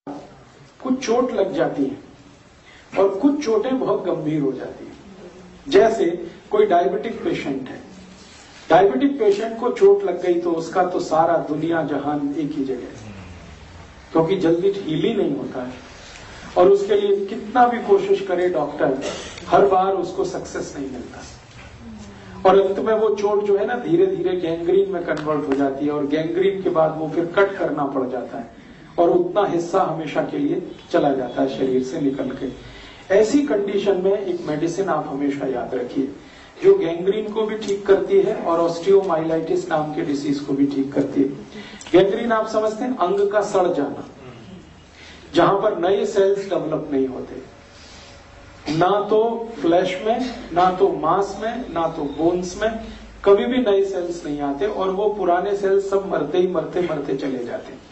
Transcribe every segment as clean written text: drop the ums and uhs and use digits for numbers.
कुछ चोट लग जाती है और कुछ चोटें बहुत गंभीर हो जाती है। जैसे कोई डायबिटिक पेशेंट है, डायबिटिक पेशेंट को चोट लग गई तो उसका तो सारा दुनिया जहान एक ही जगह है, क्योंकि जल्दी हील ही नहीं होता है और उसके लिए कितना भी कोशिश करे डॉक्टर, हर बार उसको सक्सेस नहीं मिलता और अंत में वो चोट जो है ना धीरे धीरे गैंग्रीन में कन्वर्ट हो जाती है और गैंग्रीन के बाद वो फिर कट करना पड़ जाता है और उतना हिस्सा हमेशा के लिए चला जाता है शरीर से निकल के। ऐसी कंडीशन में एक मेडिसिन आप हमेशा याद रखिए जो गैंग्रीन को भी ठीक करती है और ऑस्टियोमाइलाइटिस नाम के डिसीज को भी ठीक करती है। गैंग्रीन आप समझते हैं अंग का सड़ जाना, जहां पर नए सेल्स डेवलप नहीं होते, ना तो फ्लैश में, ना तो मांस में, ना तो बोन्स में कभी भी नए सेल्स नहीं आते और वो पुराने सेल्स सब मरते ही मरते चले जाते हैं।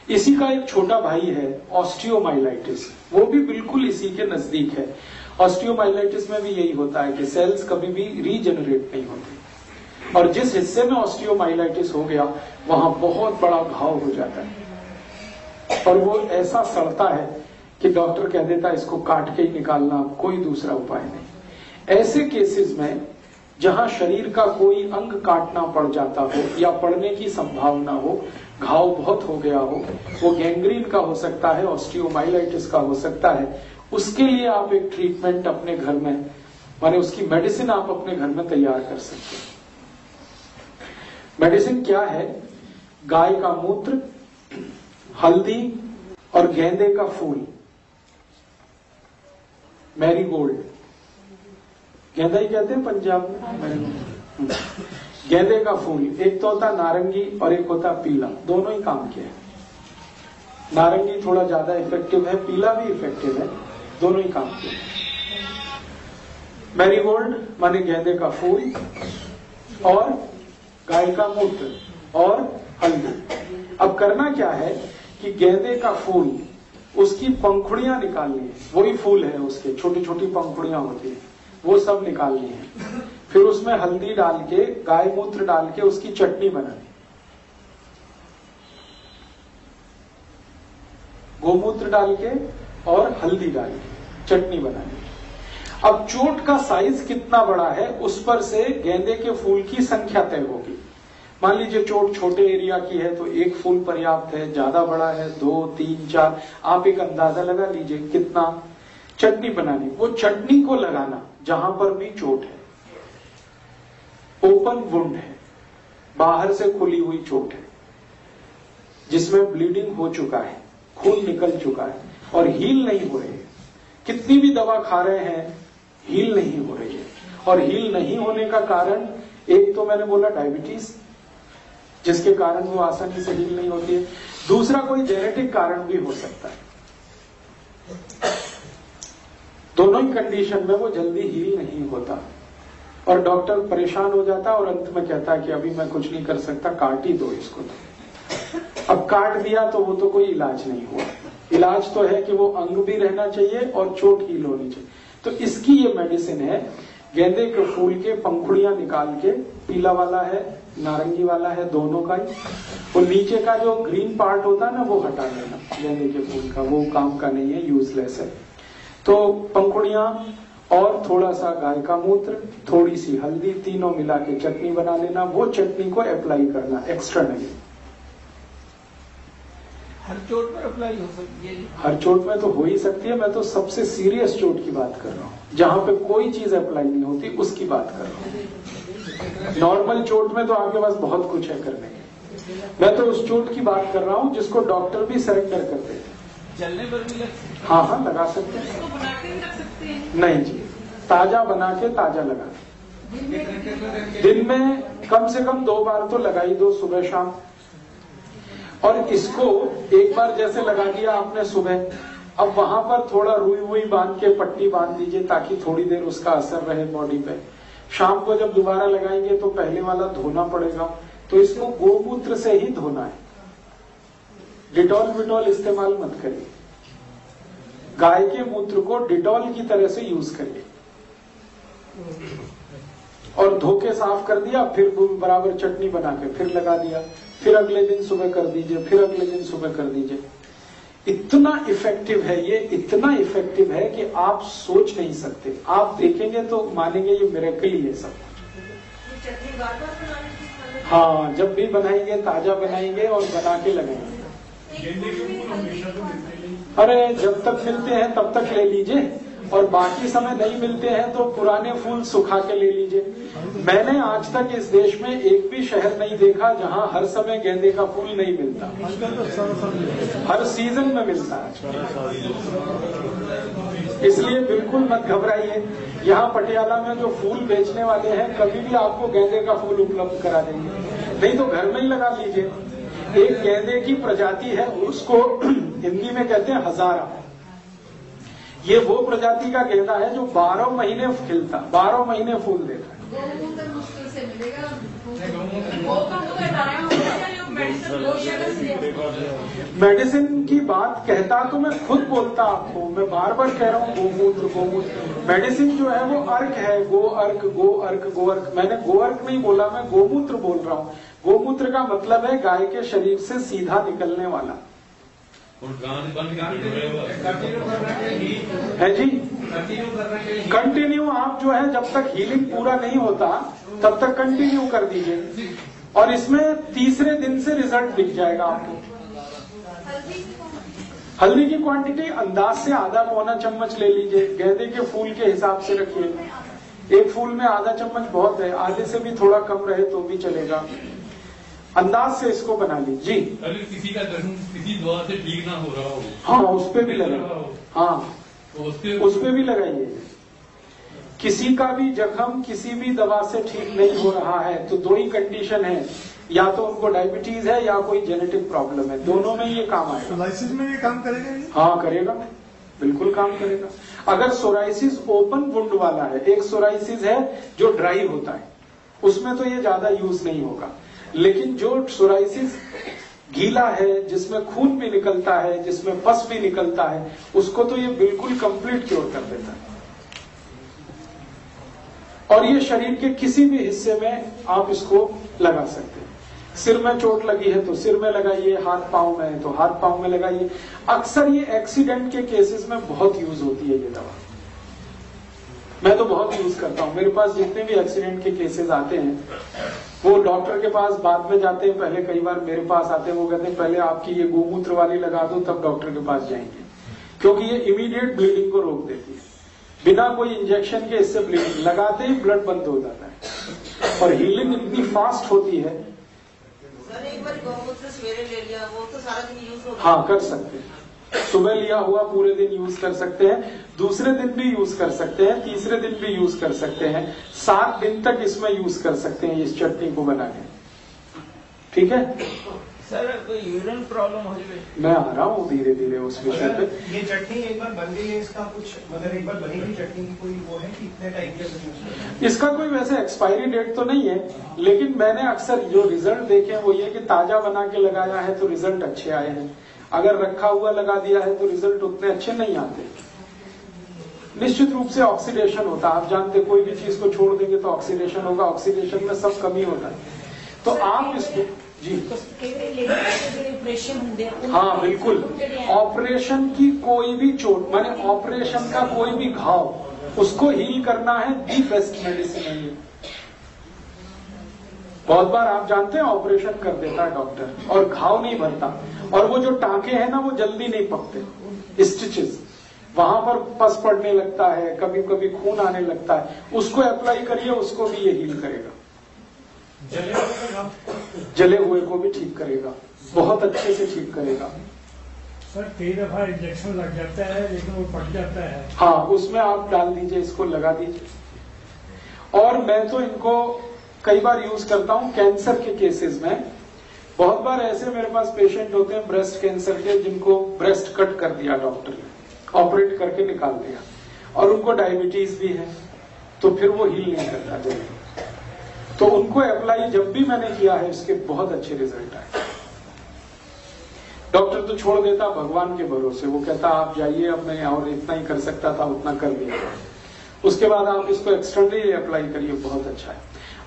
इसी का एक छोटा भाई है ऑस्टियोमाइलाइटिस, वो भी बिल्कुल इसी के नजदीक है। ऑस्टियोमाइलाइटिस में भी यही होता है कि सेल्स कभी भी रीजनरेट नहीं होते और जिस हिस्से में ऑस्टियोमाइलाइटिस हो गया वहां बहुत बड़ा घाव हो जाता है और वो ऐसा सड़ता है कि डॉक्टर कह देता है इसको काट के ही निकालना, कोई दूसरा उपाय नहीं। ऐसे केसेस में जहां शरीर का कोई अंग काटना पड़ जाता हो या पड़ने की संभावना हो, घाव बहुत हो गया हो, वो गैंग्रीन का हो सकता है, ऑस्टियोमाइलाइटिस का हो सकता है, उसके लिए आप एक ट्रीटमेंट अपने घर में, माने उसकी मेडिसिन आप अपने घर में तैयार कर सकते हैं। मेडिसिन क्या है? गाय का मूत्र, हल्दी और गेंदे का फूल, मैरीगोल्ड, गेंदा ही कहते हैं पंजाब में, गेंदे का फूल, एक तो होता नारंगी और एक होता पीला, दोनों ही काम के हैं। नारंगी थोड़ा ज्यादा इफेक्टिव है, पीला भी इफेक्टिव है, दोनों ही काम के हैं। मैरीगोल्ड माने गेंदे का फूल और गाय का मूत्र और हल्दी। अब करना क्या है कि गेंदे का फूल, उसकी पंखुड़ियां निकालनी है, वही फूल है उसके, छोटी छोटी पंखुड़ियां होती है, वो सब निकालनी है। फिर उसमें हल्दी डाल के, गाय मूत्र डाल के उसकी चटनी बनानी, गोमूत्र डाल के और हल्दी डाल के चटनी बनानी। अब चोट का साइज कितना बड़ा है उस पर से गेंदे के फूल की संख्या तय होगी। मान लीजिए चोट छोटे एरिया की है तो एक फूल पर्याप्त है, ज्यादा बड़ा है 2, 3, 4, आप एक अंदाजा लगा लीजिए कितना। चटनी बनानी, वो चटनी को लगाना जहां पर भी चोट है, ओपन वुंड है, बाहर से खुली हुई चोट है जिसमें ब्लीडिंग हो चुका है, खून निकल चुका है और हील नहीं हो रही है, कितनी भी दवा खा रहे हैं हील नहीं हो रही है। और हील नहीं होने का कारण एक तो मैंने बोला डायबिटीज, जिसके कारण वो आसानी से हील नहीं होती है, दूसरा कोई जेनेटिक कारण भी हो सकता है। दोनों ही कंडीशन में वो जल्दी हील नहीं होता और डॉक्टर परेशान हो जाता और अंत में कहता है कि अभी मैं कुछ नहीं कर सकता, काट ही दो इसको। तो अब काट दिया तो वो तो कोई इलाज नहीं हुआ। इलाज तो है कि वो अंग भी रहना चाहिए और चोट हील होनी चाहिए। तो इसकी ये मेडिसिन है, गेंदे के फूल के पंखुड़ियां निकाल के, पीला वाला है नारंगी वाला है, दोनों का ही, वो नीचे का जो ग्रीन पार्ट होता है ना वो हटा देना गेंदे के फूल का, वो काम का नहीं है, यूजलेस है। तो पंखुड़ियां और थोड़ा सा गाय का मूत्र, थोड़ी सी हल्दी, तीनों मिला के चटनी बना लेना, वो चटनी को अप्लाई करना एक्सटर्नली। हर चोट पर अप्लाई हो सकती है? हर चोट में तो हो ही सकती है, मैं तो सबसे सीरियस चोट की बात कर रहा हूँ, जहां पे कोई चीज अप्लाई नहीं होती उसकी बात कर रहा हूँ। नॉर्मल चोट में तो आपके पास बहुत कुछ है करने के, मैं तो उस चोट की बात कर रहा हूँ जिसको डॉक्टर भी सरेंडर कर देते हैं। जलने पर भी लग सकते हैं? हाँ, लगा सकते हैं। इसको बना के रख सकते हैं? नहीं जी, ताजा बना के ताजा लगा, दिन में कम से कम 2 बार तो लगा ही दो, सुबह शाम। और इसको एक बार जैसे लगा दिया आपने सुबह, अब वहां पर थोड़ा रुई वुई बांध के पट्टी बांध दीजिए ताकि थोड़ी देर उसका असर रहे बॉडी पे। शाम को जब दोबारा लगाएंगे तो पहले वाला धोना पड़ेगा, तो इसको गोमूत्र से ही धोना है, डिटॉल विटॉल इस्तेमाल मत करिए। गाय के मूत्र को डिटॉल की तरह से यूज करिए और धो के साफ कर दिया, फिर बराबर चटनी बना के फिर लगा दिया, फिर अगले दिन सुबह कर दीजिए, फिर अगले दिन सुबह कर दीजिए। इतना इफेक्टिव है ये, इतना इफेक्टिव है कि आप सोच नहीं सकते। आप देखेंगे तो मानेंगे ये मिरेकल ही है सब कुछ। हाँ, जब भी बनाएंगे ताजा बनाएंगे और बना के लगाएंगे। अरे जब तक मिलते हैं तब तक ले लीजिए, और बाकी समय नहीं मिलते हैं तो पुराने फूल सुखा के ले लीजिए। मैंने आज तक इस देश में एक भी शहर नहीं देखा जहां हर समय गेंदे का फूल नहीं मिलता। हर सीजन में मिलता है, इसलिए बिल्कुल मत घबराइए। यहाँ पटियाला में जो फूल बेचने वाले हैं कभी भी आपको गेंदे का फूल उपलब्ध करा देंगे, नहीं तो घर में ही लगा लीजिए। एक गेंदे की प्रजाति है, उसको हिंदी में कहते हैं हजारा। ये वो प्रजाति का गेंदा है जो 12 महीने खिलता, 12 महीने फूल देता है। मुश्किल से मिलेगा। मेडिसिन की बात कहता तो मैं खुद बोलता आपको, मैं बार बार कह रहा हूँ गोमूत्र गोमूत्र। मेडिसिन जो है वो अर्क है, गो अर्क गो अर्क गो अर्क। मैंने गो अर्क नहीं बोला, मैं गोमूत्र बोल रहा हूँ। गोमूत्र का मतलब है गाय के शरीर से सीधा निकलने वाला है जी। कंटिन्यू आप जो है जब तक हीलिंग पूरा नहीं होता तब तक कंटिन्यू कर दीजिए, और इसमें तीसरे दिन से रिजल्ट दिख जाएगा आपको। हल्दी की क्वांटिटी अंदाज से आधा पौना चम्मच ले लीजिए, गेंदे के फूल के हिसाब से रखिए। एक फूल में आधा चम्मच बहुत है, आधे से भी थोड़ा कम रहे तो भी चलेगा। अंदाज से इसको बना लीजिए जी। अगर किसी का दर्द किसी दवा से ठीक ना हो रहा हो, हाँ उस पे भी लगाइए, हाँ तो उस पे भी लगाइए। किसी का भी जख्म किसी भी दवा से ठीक नहीं हो रहा है तो दो ही कंडीशन है, या तो उनको डायबिटीज है या कोई जेनेटिक प्रॉब्लम है, दोनों में ये काम आएगा। सोराइसिस में ये काम करेगा ये? हाँ करेगा, बिल्कुल काम करेगा। अगर सोराइसिस ओपन वुंड वाला है, एक सोराइसिस है जो ड्राई होता है, उसमें तो ये ज्यादा यूज नहीं होगा। लेकिन जो सोराइसिस गीला है, जिसमें खून भी निकलता है, जिसमें पस भी निकलता है, उसको तो ये बिल्कुल कंप्लीट क्योर कर देता है। और ये शरीर के किसी भी हिस्से में आप इसको लगा सकते हैं। सिर में चोट लगी है तो सिर में लगाइए, हाथ पांव में है तो हाथ पांव में लगाइए। अक्सर ये एक्सीडेंट के केसेस में बहुत यूज होती है ये दवा। मैं तो बहुत यूज करता हूं। मेरे पास जितने भी एक्सीडेंट के केसेस आते हैं वो डॉक्टर के पास बाद में जाते हैं, पहले कई बार मेरे पास आते हैं। वो कहते हैं पहले आपकी ये गोमूत्र वाली लगा दो तब डॉक्टर के पास जाएंगे, क्योंकि ये इमीडिएट ब्लीडिंग को रोक देती है। बिना कोई इंजेक्शन के इससे ब्लीडिंग लगाते ही ब्लड बंद हो जाता है, और हीलिंग इतनी फास्ट होती है। सर एक बार गोमूत्र सवेरे ले लिया, वो तो सारा दिन यूज होगा। हाँ कर सकते हैं, सुबह लिया हुआ पूरे दिन यूज कर सकते हैं, दूसरे दिन भी यूज कर सकते हैं, तीसरे दिन भी यूज कर सकते हैं, 7 दिन तक इसमें यूज कर सकते हैं इस चटनी को बना के। ठीक है सर, कोई यूरिन प्रॉब्लम हो जाए? मैं आ रहा हूँ धीरे धीरे उस विषय पे। ये चटनी एक बार बन गई है, इसका कुछ मतलब एक बार बनी हुई चटनी की कोई वो है कि इतने टाइम के? इसका कोई वैसे एक्सपायरी डेट तो नहीं है, लेकिन मैंने अक्सर जो रिजल्ट देखे हैं वो ये कि ताजा बना के लगाया है तो रिजल्ट अच्छे आए हैं, अगर रखा हुआ लगा दिया है तो रिजल्ट उतने अच्छे नहीं आते। निश्चित रूप से ऑक्सीडेशन होता है, आप जानते कोई भी चीज को छोड़ देंगे तो ऑक्सीडेशन होगा, ऑक्सीडेशन में सब कमी होता है। तो आप इसको जी हाँ बिल्कुल, ऑपरेशन की कोई भी चोट माने ऑपरेशन का कोई भी घाव, उसको हील करना है दी बेस्ट मेडिसिन है ये। बहुत बार आप जानते हैं ऑपरेशन कर देता है डॉक्टर और घाव नहीं भरता, और वो जो टांके हैं ना वो जल्दी नहीं पकते, स्टिचेस वहां पर पस पड़ने लगता है, कभी कभी खून आने लगता है। उसको अप्लाई करिए, उसको भी ये हील करेगा, जले हुए को भी ठीक करेगा, बहुत अच्छे से ठीक करेगा। सर कई दफा इंजेक्शन लग जाता है लेकिन वो पट जाता है। हाँ उसमें आप डाल दीजिए, इसको लगा दीजिए। और मैं तो इनको कई बार यूज करता हूं कैंसर के केसेस में। बहुत बार ऐसे मेरे पास पेशेंट होते हैं ब्रेस्ट कैंसर के, जिनको ब्रेस्ट कट कर दिया डॉक्टर ने, ऑपरेट करके निकाल दिया, और उनको डायबिटीज भी है, तो फिर वो हील नहीं करता जल्दी। तो उनको अप्लाई जब भी मैंने किया है इसके बहुत अच्छे रिजल्ट आए। डॉक्टर तो छोड़ देता भगवान के भरोसे, वो कहता आप जाइए, अब मैं और इतना ही कर सकता था उतना कर दिया। उसके बाद आप इसको एक्सटर्नली अप्लाई करिए, बहुत अच्छा है।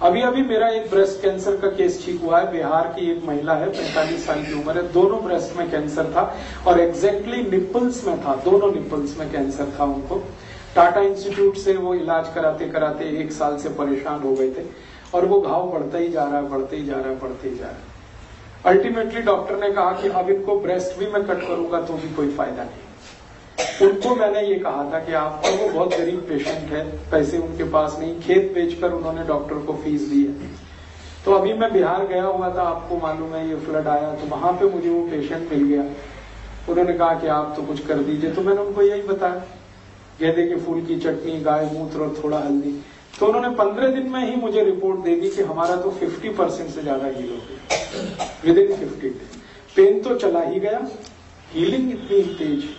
अभी अभी मेरा एक ब्रेस्ट कैंसर का केस ठीक हुआ है। बिहार की एक महिला है, 45 साल की उम्र है, दोनों ब्रेस्ट में कैंसर था और एग्जैक्टली निपल्स में था, दोनों निपल्स में कैंसर था उनको। टाटा इंस्टीट्यूट से वो इलाज कराते कराते 1 साल से परेशान हो गए थे और वो घाव बढ़ता ही जा रहा है, बढ़ते ही जा रहा है, बढ़ते ही जा रहा है। अल्टीमेटली डॉक्टर ने कहा कि अब इनको ब्रेस्ट भी मैं कट करूंगा तो भी कोई फायदा नहीं। उनको मैंने ये कहा था कि आप, और वो बहुत गरीब पेशेंट है, पैसे उनके पास नहीं, खेत बेचकर उन्होंने डॉक्टर को फीस दी है। तो अभी मैं बिहार गया हुआ था, आपको मालूम है ये फ्लड आया, तो वहां पे मुझे वो पेशेंट मिल गया। उन्होंने कहा कि आप तो कुछ कर दीजिए, तो मैंने उनको यही बताया, गेंदे के फूल की चटनी, गाय मूत्र और थोड़ा हल्दी। तो उन्होंने 15 दिन में ही मुझे रिपोर्ट दे दी कि हमारा तो 50% से ज्यादा हील हो गया विदिन 50 डेज। पेन तो चला ही गया, हीलिंग इतनी तेज,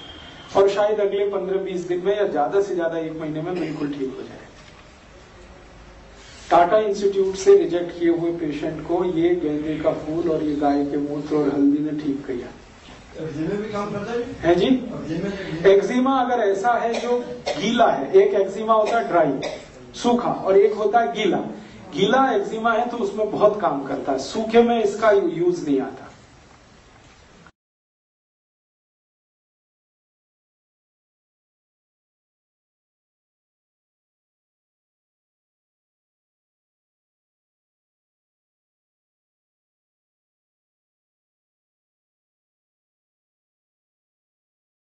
और शायद अगले 15-20 दिन में या ज्यादा से ज्यादा 1 महीने में बिल्कुल ठीक हो जाए। टाटा इंस्टीट्यूट से रिजेक्ट किए हुए पेशेंट को ये गेंदे का फूल और ये गाय के मूत्र और हल्दी ने ठीक किया भी काम करता है जी। एक्जिमा अगर ऐसा है जो गीला है, एक एक्जिमा होता है ड्राई सूखा और एक होता है गीला। गीला एक्जिमा है तो उसमें बहुत काम करता है, सूखे में इसका यूज नहीं आता।